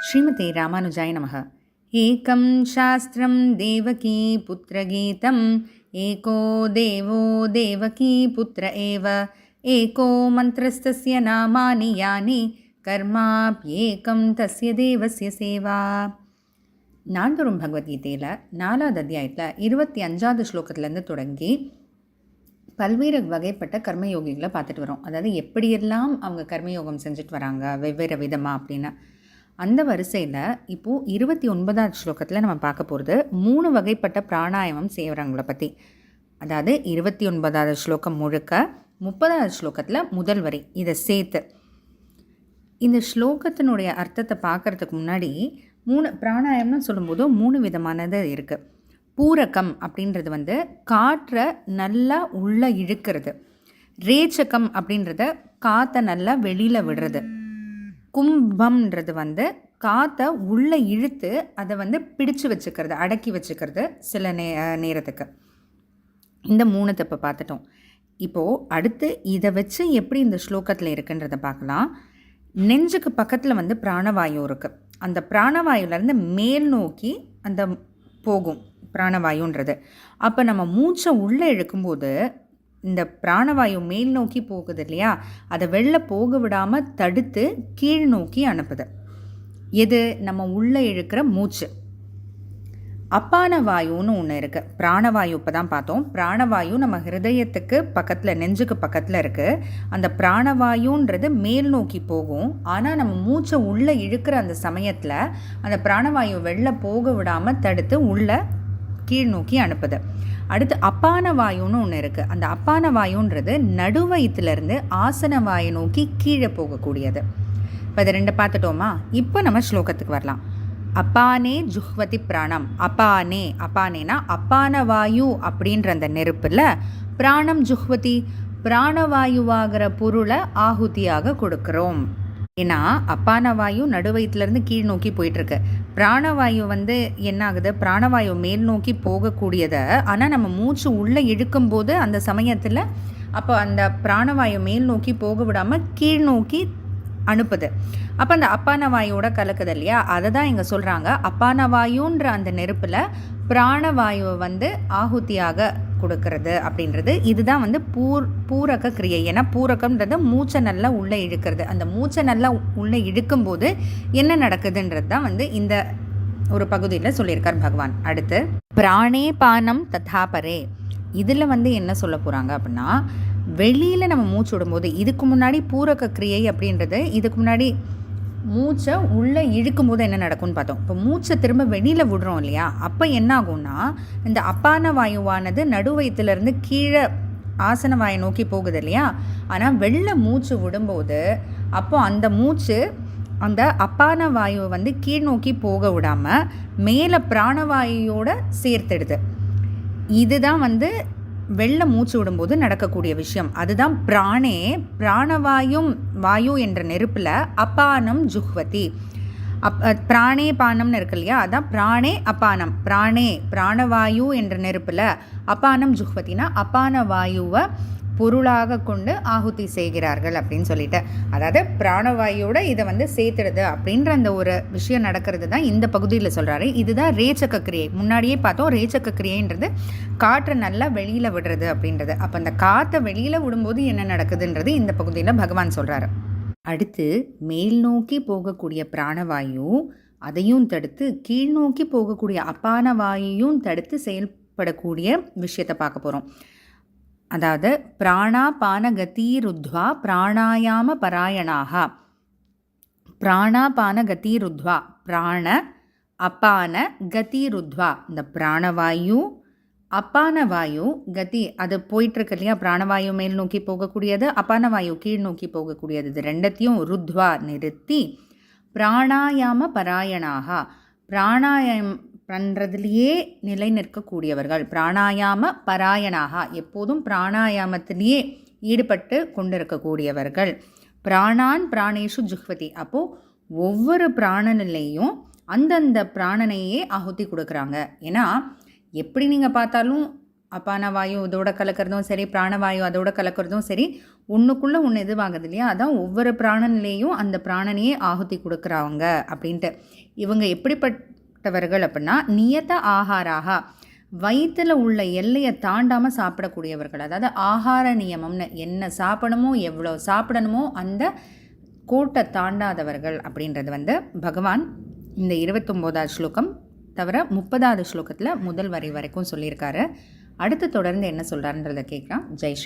ஸ்ரீமதே ராமானுஜாய நமः. ஏகம் சாஸ்திரம் தேவகீ புத்திரகீதம் ஏகோ தேவோ தேவகீ புத்திர ஏவ ஏகோ மந்திரஸ்தஸ்ய நாமானி யானி கர்மாப்யேகம் தஸ்ய தேவஸ்ய சேவா. நான்தோறும் பகவத்கீதையில் 4வது அத்தியாயத்தில் 25வது ஸ்லோகத்துலேருந்து தொடங்கி பல்வேறு வகைப்பட்ட கர்மயோகிகளை பார்த்துட்டு வரோம். அதாவது எப்படியெல்லாம் அவங்க கர்மயோகம் செஞ்சுட்டு வராங்க வெவ்வேறு விதமாக அப்படின்னு. அந்த வரிசையில் இப்போது 29வது ஸ்லோகத்தில் நம்ம பார்க்க போகிறது 3 வகைப்பட்ட பிராணாயாமம் செய்கிறவங்களை பற்றி. அதாவது 29வது ஸ்லோகம் முழுக்க 30வது ஸ்லோகத்தில் முதல் வரி இதை சேர்த்து. இந்த ஸ்லோகத்தினுடைய அர்த்தத்தை பார்க்குறதுக்கு முன்னாடி 3 பிராணாயாமம்னு சொல்லும்போது 3 விதமானது இருக்குது. பூரகம் அப்படின்றது காற்றை நல்லா உள்ளே இழுக்கிறது. ரேச்சகம் அப்படின்றத காற்றை நல்லா வெளியில் விடுறது. கும்பம்ன்றது காற்றை உள்ளே இழுத்து அதை பிடிச்சு வச்சுக்கிறது, அடக்கி வச்சுக்கிறது சில நேரத்துக்கு. இந்த 3 இப்போ பார்த்துட்டோம். இப்போது அடுத்து இதை வச்சு எப்படி இந்த ஸ்லோகத்தில் இருக்குன்றதை பார்க்கலாம். நெஞ்சுக்கு பக்கத்தில் பிராணவாயு இருக்குது. அந்த பிராணவாயுலேருந்து மேல் நோக்கி அந்த போகும் பிராணவாயுன்றது. அப்போ நம்ம மூச்சை உள்ளே இழுக்கும்போது இந்த பிராணவாயு மேல் நோக்கி போகுது இல்லையா, அதை வெளில போக விடாமல் தடுத்து கீழ் நோக்கி அனுப்புது. எது? நம்ம உள்ளே இழுக்கிற மூச்சு. அப்பான வாயுன்னு ஒன்று இருக்குது. பிராணவாயு இப்போ தான் பார்த்தோம். பிராணவாயு நம்ம ஹிருதயத்துக்கு பக்கத்தில், நெஞ்சுக்கு பக்கத்தில் இருக்குது. அந்த பிராணவாயுன்றது மேல் நோக்கி போகும். ஆனால் நம்ம மூச்சை உள்ளே இழுக்கிற அந்த சமயத்தில் அந்த பிராணவாயு வெளில போக விடாமல் தடுத்து உள்ளே கீழ் நோக்கி அனுப்புது. அடுத்து அப்பான வாயுன்னு ஒன்று இருக்குது. அந்த அப்பான வாயுன்றது நடுவயிற்றுலேருந்து ஆசன வாயை நோக்கி கீழே போகக்கூடியது. இப்போ இதை 2 பார்த்துட்டோமா? இப்போ நம்ம ஸ்லோகத்துக்கு வரலாம். அப்பானே ஜுஹ்வதி பிராணம். அப்பானேனா அப்பான வாயு அப்படின்ற அந்த நெருப்பில் பிராணம் ஜுஹ்வதி, பிராணவாயுவாகிற பொருளை ஆகுதியாக கொடுக்குறோம். ஏன்னா அப்பான வாயு நடுவயிற்றுலேருந்து கீழ் நோக்கி போயிட்டுருக்கு. பிராணவாயு என்ன ஆகுது? பிராணவாயு மேல் நோக்கி போகக்கூடியதை ஆனால் நம்ம மூச்சு உள்ளே இழுக்கும்போது அந்த சமயத்தில் அப்போ அந்த பிராணவாயு மேல் நோக்கி போக விடாமல் கீழ் நோக்கி அனுப்புது. அப்போ அந்த அப்பான வாயுவோட கலக்குது இல்லையா, அதை தான் இங்கே சொல்கிறாங்க. அப்பான வாயுன்ற அந்த நெருப்பில் பிராணவாயுவை ஆகுதியாக கொடுக்கறது அப்படின்றது. இதுதான் பூரக கிரியை. ஏன்னா பூரகம்ன்றது மூச்சை நல்லா உள்ளே இழுக்கிறது. அந்த மூச்சை நல்லா உள்ளே இழுக்கும்போது என்ன நடக்குதுன்றது தான் இந்த ஒரு பகுதியில் சொல்லியிருக்கார் பகவான். அடுத்து பிராணே பானம் ததாபரே. இதில் என்ன சொல்ல போகிறாங்க அப்படின்னா, வெளியில் நம்ம மூச்சு விடும்போது, இதுக்கு முன்னாடி பூரக கிரியை அப்படின்றது இதுக்கு முன்னாடி மூச்சை உள்ளே இழுக்கும்போது என்ன நடக்கும்னு பார்த்தோம். இப்போ மூச்சை திரும்ப வெளியில் விடுறோம் இல்லையா, அப்போ என்ன ஆகும்னா இந்த அப்பான வாயுவானது நடுவயிற்றுலேருந்து கீழே ஆசன வாயை நோக்கி போகுது இல்லையா. ஆனால் வெளில மூச்சு விடும்போது அப்போ அந்த மூச்சு அந்த அப்பான வாயுவை கீழ் நோக்கி போக விடாமல் மேலே பிராணவாயுவோட சேர்த்துடுது. இதுதான் வெளில மூச்சு விடும்போது நடக்கக்கூடிய விஷயம். அதுதான் பிராணவாயும் வாயு என்ற நெருப்பில் அப்பானம் ஜுஹ்வதி. பிராணே பானம்னு இருக்கு இல்லையா, அதான் பிராணே அப்பானம். பிராணவாயு என்ற நெருப்பில் அப்பானம் ஜுஹ்வத்தினா அப்பான வாயுவை பொருளாக கொண்டு ஆகுதி செய்கிறார்கள் அப்படின்னு சொல்லிட்டு. அதாவது பிராணவாயோட இதை சேர்த்துடுது அப்படின்ற அந்த ஒரு விஷயம் நடக்கிறது தான் இந்த பகுதியில் சொல்கிறாரு. இதுதான் ரேச்சக கிரியை. முன்னாடியே பார்த்தோம், ரேச்சக கிரியைன்றது காற்றை நல்லா வெளியில் விடுறது அப்படின்றது. அப்போ அந்த காற்றை வெளியில் விடும்போது என்ன நடக்குதுன்றது இந்த பகுதியில் பகவான் சொல்கிறாரு. அடுத்து மேல் நோக்கி போகக்கூடிய பிராணவாயு அதையும் தடுத்து கீழ் நோக்கி போகக்கூடிய அப்பான வாயையும் தடுத்து செயல்படக்கூடிய விஷயத்தை பார்க்க போகிறோம். அதாவது பிராணாபான கதிருத்வா பிராணாயாம பராயணாக. பிராணாபான கதிருத்வா, பிராண அப்பான கதிருத்வா. இந்த பிராணவாயு அப்பான வாயு கதி அது போயிட்டுருக்கு இல்லையா, பிராணவாயு மேல் நோக்கி போகக்கூடியது, அப்பான வாயு கீழ் நோக்கி போகக்கூடியது. இது 2த்தையும் ருத்வா நிறுத்தி பிராணாயாம பராயணாக, பிராணாயாமம் பண்ணுறதுலையே நிலை நிற்கக்கூடியவர்கள். பிராணாயாம பராயணாக, எப்போதும் பிராணாயாமத்திலேயே ஈடுபட்டு கொண்டிருக்கக்கூடியவர்கள். பிராணான் பிராணேஷு ஜுஹ்வதி. அப்போது ஒவ்வொரு பிராணனிலையும் அந்தந்த பிராணனையே ஆகுதி கொடுக்குறாங்க. ஏன்னா எப்படி நீங்கள் பார்த்தாலும் அப்பான வாயு இதோட கலக்கிறதும் சரி, பிராணவாயு அதோட கலக்கிறதும் சரி, ஒன்றுக்குள்ளே ஒன்று இதுவாகுது இல்லையா? அதான் ஒவ்வொரு பிராணனிலேயும் அந்த பிராணனையே ஆகுதி கொடுக்குறவங்க அப்படின்ட்டு. இவங்க எப்படிப்பட்டவர்கள் அப்படின்னா, நியத ஆகாராக, வயிற்றில் உள்ள எல்லையை தாண்டாமல் சாப்பிடக்கூடியவர்கள். அதாவது ஆகார நியமம்னு, என்ன சாப்பிடணுமோ எவ்வளோ சாப்பிடணுமோ அந்த கோட்டை தாண்டாதவர்கள் அப்படின்றது பகவான் இந்த 29வது ஸ்லோகம் தவிர 30வது ஸ்லோகத்தில் முதல் வரி வரைக்கும் சொல்லியிருக்காரு. அடுத்து தொடர்ந்து என்ன சொல்கிறாருன்றதை கேட்கலாம். ஜெய் ஸ்ரீ